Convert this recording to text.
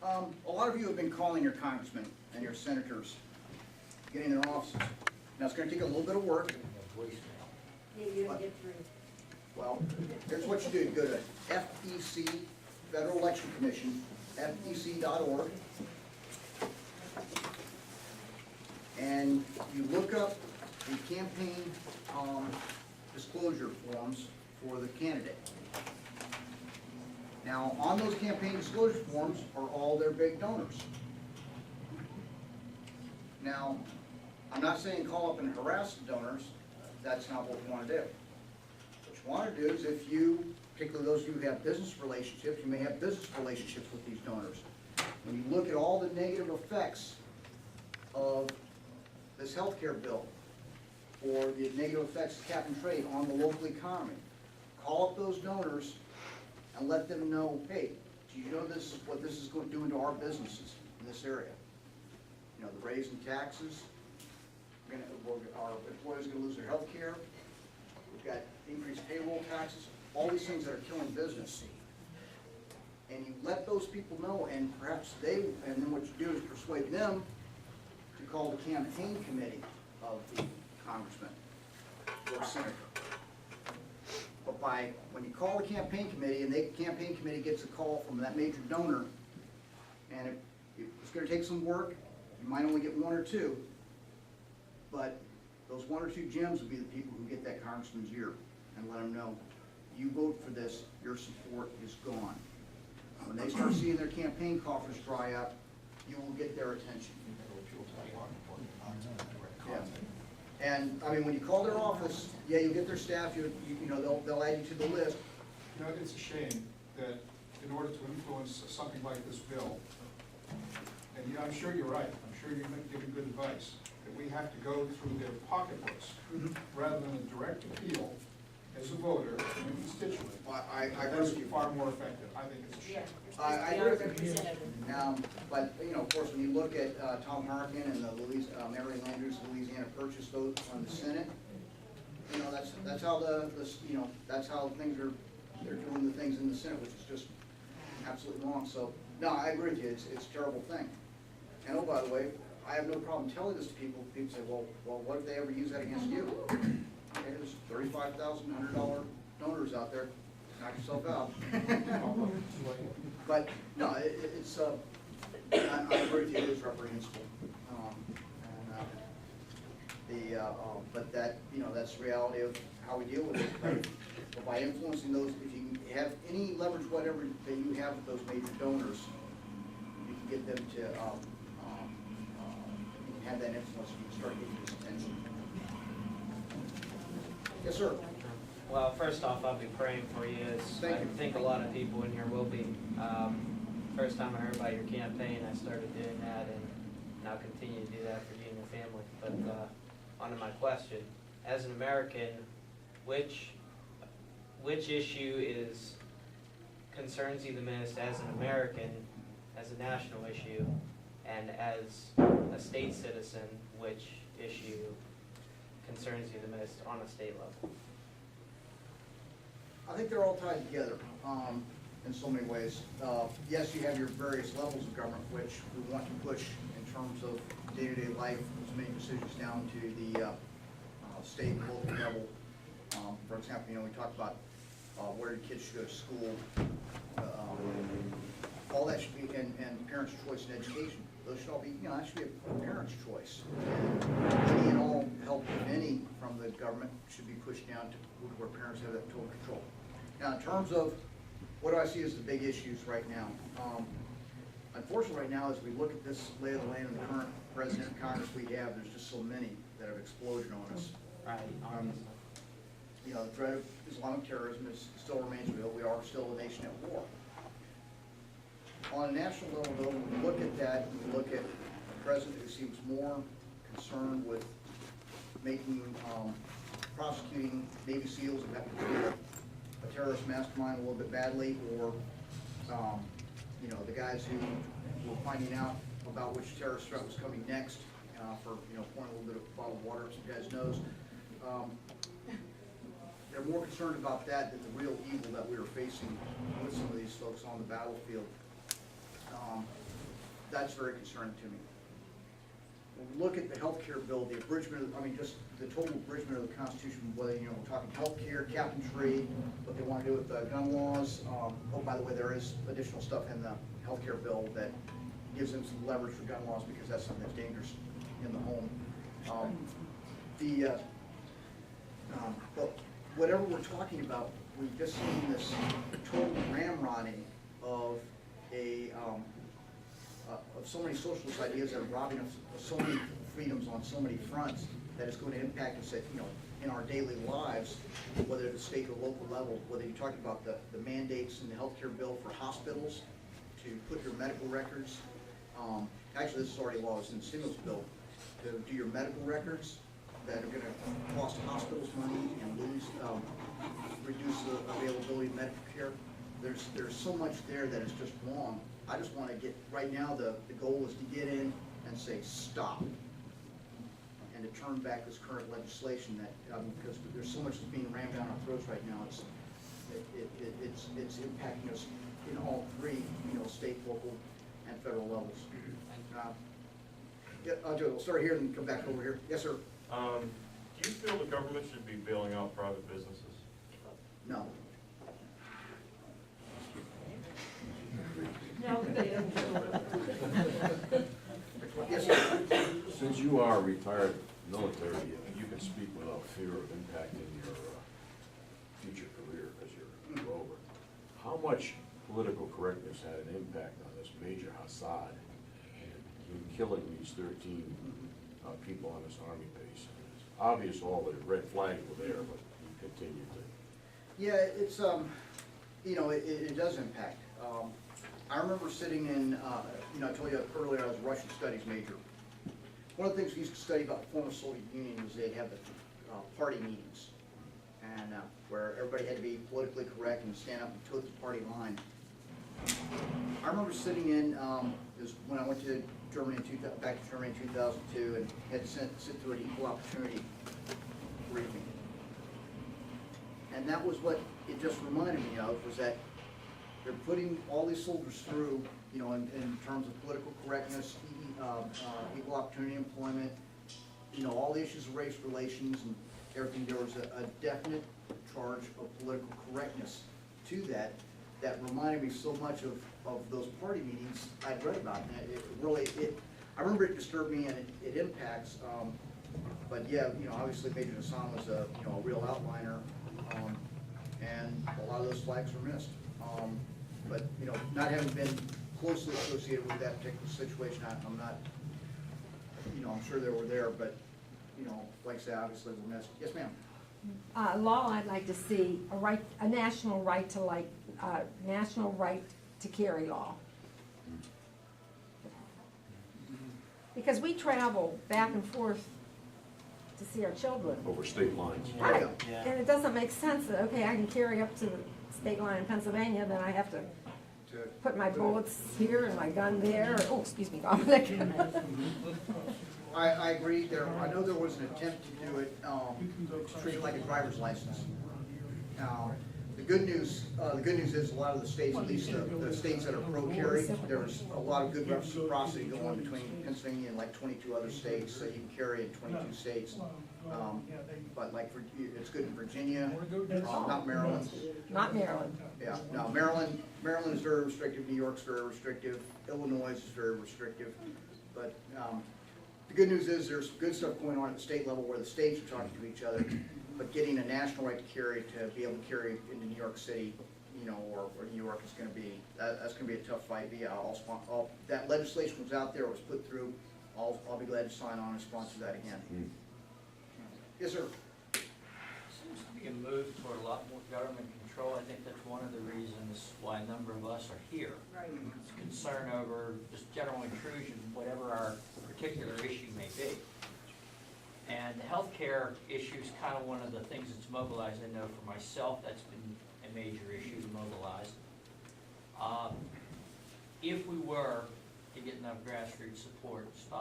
A lot of you have been calling your congressmen and your senators, getting their offices. Now, it's gonna take a little bit of work. Yeah, you don't get through. Well, here's what you do. You go to FEC, Federal Election Commission, FEC.org. And you look up the campaign disclosure forms for the candidate. Now, on those campaign disclosure forms are all their big donors. Now, I'm not saying call up and harass the donors. That's not what we want to do. What you want to do is if you, particularly those of you who have business relationships, you may have business relationships with these donors. When you look at all the negative effects of this healthcare bill, or the negative effects of cap and trade on the local economy, call up those donors and let them know, hey, do you know this is what this is going to do into our businesses in this area? You know, the raise in taxes, our employees are going to lose their health care, we've got increased payroll taxes, all these things that are killing business. And you let those people know, and perhaps and then what you do is persuade them to call the campaign committee of the congressman or senator. But when you call the campaign committee, and the campaign committee gets a call from that major donor, and it's going to take some work, you might only get one or two, but those one or two gems will be the people who get that congressman's ear and let them know, you vote for this, your support is gone. When they start seeing their campaign coffers dry up, you will get their attention. Yeah. And, I mean, when you call their office, yeah, you'll get their staff, you know, they'll add you to the list. You know, it's a shame that in order to influence something like this bill, and I'm sure you're right, I'm sure you're giving good advice, that we have to go through their pocketbooks rather than a direct appeal as a voter and a constituent. I agree That's with you. far more effective. I think it's a shame. Yeah. I agree with you. But, you know, of course, when you look at Tom Harkin and the Mary Landrieu's Louisiana Purchase vote on the Senate, you know, that's how that's how they're doing the things in the Senate, which is just absolutely wrong. So, no, I agree with you. It's a terrible thing. And oh, by the way, I have no problem telling this to people. People say, well, what if they ever use that against you? Okay, there's $35,100 donors out there. Knock yourself out. But no, I agree with you. It is reprehensible. But that, you know, that's the reality of how we deal with it. But by influencing those, if you have any leverage, whatever that you have with those major donors, you can get them to, you can have that influence. You can start getting this attention. Yes, sir. Well, first off, I'll be praying for you. Thank you. I think a lot of people in here will be. First time I heard about your campaign, I started doing that, and I'll continue to do that for you and your family. But on to my question. As an American, which issue concerns you the most as an American, as a national issue, and as a state citizen, which issue concerns you the most on a state level? I think they're all tied together in so many ways. Yes, you have your various levels of government, which we want to push in terms of day-to-day life, to make decisions down to the state and local level. For example, you know, we talked about where the kids should go to school. All that should be, and parents' choice in education. Those should all be, you know, that should be a parent's choice. Any and all help, if any, from the government should be pushed down to where parents have that total control. Now, in terms of what do I see as the big issues right now? Unfortunately, right now, as we look at this lay of the land and the current president and Congress we have, there's just so many that have exploded on us. Right. You know, the threat of Islamic terrorism still remains real. We are still a nation at war. On a national level, though, when we look at that, we look at a president who seems more concerned with prosecuting Navy SEALs that happen to treat a terrorist mastermind a little bit badly, or you know, the guys who were finding out about which terrorist threat was coming next for, you know, pouring a little bit of bottled water up some guy's nose. They're more concerned about that than the real evil that we are facing with some of these folks on the battlefield. that's very concerning to me. When we look at the healthcare bill, the abridgment, just the total abridgment of the Constitution, whether, we're talking healthcare, cap and trade, what they want to do with gun laws. Oh, by the way, there is additional stuff in the healthcare bill that gives them some leverage for gun laws, because that's something that's dangerous in the home. But whatever we're talking about, we've just seen this total ramrodding of of so many socialist ideas that are robbing us of so many freedoms on so many fronts, that it's going to impact us at, in our daily lives, whether at the state or local level. Whether you're talking about the mandates in the healthcare bill for hospitals to put your medical records. Actually, this is already law, it's in the stimulus bill, to do your medical records that are gonna cost hospitals money and reduce the availability of medical care. There's so much there that is just wrong. I just wanna get, right now, the goal is to get in and say, stop. And to turn back this current legislation that, because there's so much that's being rammed down our throats right now, it's impacting us in all three, state, local, and federal levels. Joe, we'll start here and come back over here. Yes, sir. Do you feel the government should be bailing out private businesses? No. No, they don't. Yes, sir. Since you are a retired military, you can speak without fear of impacting your future career as you're over. How much political correctness had an impact on this Major Hassad in killing these 13 people on this Army base? It's obvious all the red flags were there, but you continued to. Yeah, it's, it does impact. I remember sitting in, I told you earlier I was a Russian studies major. One of the things we used to study about the former Soviet Union was they'd have the party meetings, and where everybody had to be politically correct and stand up and toe the party line. I remember sitting in, it was when I went to Germany back to Germany in 2002, and had to sit through an equal opportunity briefing. And that was what it just reminded me of, was that they're putting all these soldiers through, in terms of political correctness, equal opportunity employment, all the issues of race relations and everything. There was a definite charge of political correctness to that reminded me so much of those party meetings I'd read about. And I remember it disturbed me, and it impacts, but yeah, obviously Major Hassan was a real outliner, and a lot of those flags were missed. But, not having been closely associated with that particular situation, I'm not, I'm sure they were there, but, like I say, obviously were missed. Yes, ma'am. Law, I'd like to see a national right to carry law. Because we travel back and forth to see our children. Over state lines. Right, Yeah. and it doesn't make sense that, okay, I can carry up to the state line in Pennsylvania, then I have to put my bullets here and my gun there, oh, excuse me, Dominic. I agree. I know there was an attempt to do it, to treat it like a driver's license. The good news is a lot of the states, at least the states that are pro-carry, there's a lot of good reciprocity going on between Pennsylvania and like 22 other states, so you can carry in 22 states. But like, it's good in Virginia, not Maryland. Not Maryland. Yeah, no, Maryland is very restrictive, New York's very restrictive, Illinois is very restrictive. But the good news is there's good stuff going on at the state level where the states are talking to each other, but getting a national right to carry, to be able to carry into New York City, or New York is going to be, that's going to be a tough fight. But yeah, that legislation was out there, it was put through. I'll be glad to sign on and sponsor that again. Yes, sir. Seems to be a move toward a lot more government control. I think that's one of the reasons why a number of us are here. Right. It's concern over just general intrusion, whatever our particular issue may be. And the healthcare issue is kind of one of the things that's mobilized. I know for myself, that's been a major issue to mobilize. If we were to get enough grassroots support, stop